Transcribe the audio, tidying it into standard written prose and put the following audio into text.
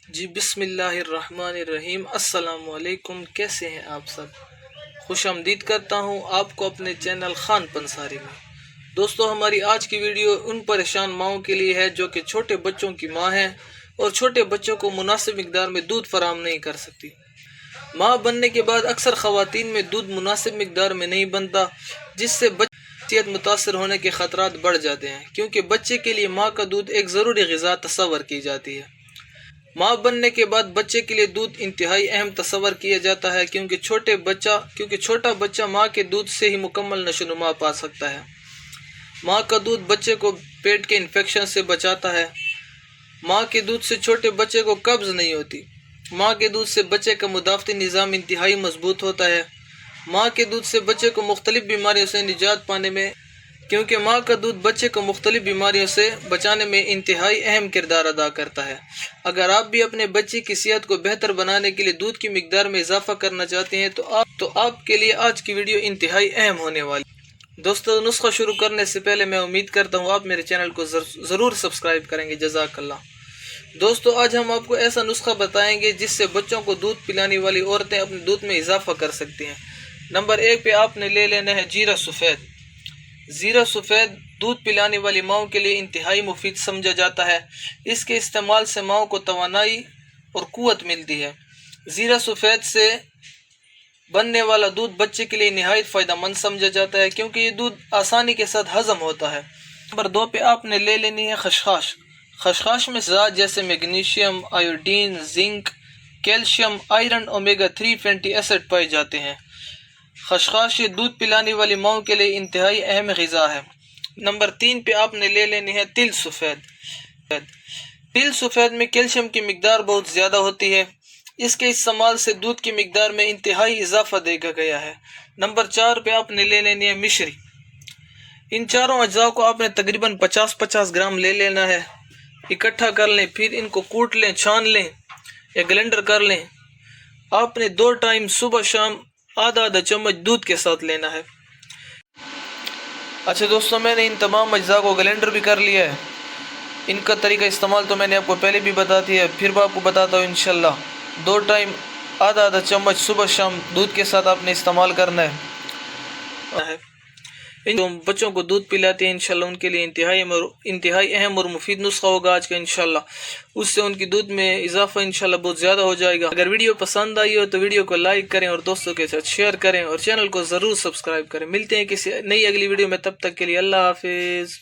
جی بسم اللہ الرحمن الرحیم۔ السلام علیکم، کیسے ہیں آپ سب؟ خوش آمدید کرتا ہوں آپ کو اپنے چینل خان پنساری میں۔ دوستو، ہماری آج کی ویڈیو ان پریشان ماؤں کے لیے ہے جو کہ چھوٹے بچوں کی ماں ہیں اور چھوٹے بچوں کو مناسب مقدار میں دودھ فراہم نہیں کر سکتی۔ ماں بننے کے بعد اکثر خواتین میں دودھ مناسب مقدار میں نہیں بنتا، جس سے بچے کی صحت متاثر ہونے کے خطرات بڑھ جاتے ہیں، کیونکہ بچے کے لیے ماں کا دودھ ایک ضروری غذا تصور کی جاتی ہے۔ ماں بننے کے بعد بچے کے لیے دودھ انتہائی اہم تصور کیا جاتا ہے، کیونکہ چھوٹا بچہ ماں کے دودھ سے ہی مکمل نشو و نما پا سکتا ہے۔ ماں کا دودھ بچے کو پیٹ کے انفیکشن سے بچاتا ہے۔ ماں کے دودھ سے چھوٹے بچے کو قبض نہیں ہوتی۔ ماں کے دودھ سے بچے کا مدافعتی نظام انتہائی مضبوط ہوتا ہے۔ ماں کے دودھ سے بچے کو مختلف بیماریوں سے نجات پانے میں کیونکہ ماں کا دودھ بچے کو مختلف بیماریوں سے بچانے میں انتہائی اہم کردار ادا کرتا ہے۔ اگر آپ بھی اپنے بچے کی صحت کو بہتر بنانے کے لیے دودھ کی مقدار میں اضافہ کرنا چاہتے ہیں تو آپ کے لیے آج کی ویڈیو انتہائی اہم ہونے والی ہے۔ دوستو، نسخہ شروع کرنے سے پہلے میں امید کرتا ہوں آپ میرے چینل کو ضرور سبسکرائب کریں گے۔ جزاک اللہ۔ دوستو، آج ہم آپ کو ایسا نسخہ بتائیں گے جس سے بچوں کو دودھ پلانے والی عورتیں اپنے دودھ میں اضافہ کر سکتی ہیں۔ نمبر 1 پہ آپ نے لے لینا ہے زیرہ سفید۔ زیرہ سفید دودھ پلانے والی ماؤں کے لیے انتہائی مفید سمجھا جاتا ہے۔ اس کے استعمال سے ماؤں کو توانائی اور قوت ملتی ہے۔ زیرہ سفید سے بننے والا دودھ بچے کے لیے نہایت فائدہ مند سمجھا جاتا ہے، کیونکہ یہ دودھ آسانی کے ساتھ ہضم ہوتا ہے۔ نمبر 2 پہ آپ نے لے لینی ہے خشخاش۔ خشخاش میں ذات جیسے magnesium, iodine, zinc, calcium, iron, omega 3 fatty acid پائے جاتے ہیں۔ خشخاش یہ دودھ پلانے والی ماؤں کے لیے انتہائی اہم غذا ہے۔ نمبر 3 پہ آپ نے لے لینی ہے تل سفید۔ تل سفید میں کیلشیم کی مقدار بہت زیادہ ہوتی ہے۔ اس کے استعمال سے دودھ کی مقدار میں انتہائی اضافہ دیکھا گیا ہے۔ نمبر 4 پہ آپ نے لے لینی ہے مشری۔ ان چاروں اجزاء کو آپ نے تقریباً 50 گرام لے لینا ہے۔ اکٹھا کر لیں، پھر ان کو کوٹ لیں، چھان لیں یا گلینڈر کر لیں۔ آپ نے 2 ٹائم صبح شام آدھا چمچ دودھ کے ساتھ لینا ہے۔ اچھا دوستوں، میں نے ان تمام اجزاء کو گلینڈر بھی کر لیا ہے۔ ان کا طریقہ استعمال تو میں نے آپ کو پہلے بھی بتا دیا ہے، پھر بھی آپ کو بتاتا ہوں انشاءاللہ۔ 2 ٹائم آدھا چمچ صبح شام دودھ کے ساتھ آپ نے استعمال کرنا ہے۔ جو بچوں کو دودھ پلاتے ہیں انشاءاللہ ان کے لیے انتہائی اہم اور مفید نسخہ ہوگا آج کا انشاءاللہ۔ اس سے ان کی دودھ میں اضافہ انشاءاللہ بہت زیادہ ہو جائے گا۔ اگر ویڈیو پسند آئی ہو تو ویڈیو کو لائک کریں اور دوستوں کے ساتھ شیئر کریں اور چینل کو ضرور سبسکرائب کریں۔ ملتے ہیں کسی نئی اگلی ویڈیو میں، تب تک کے لیے اللہ حافظ۔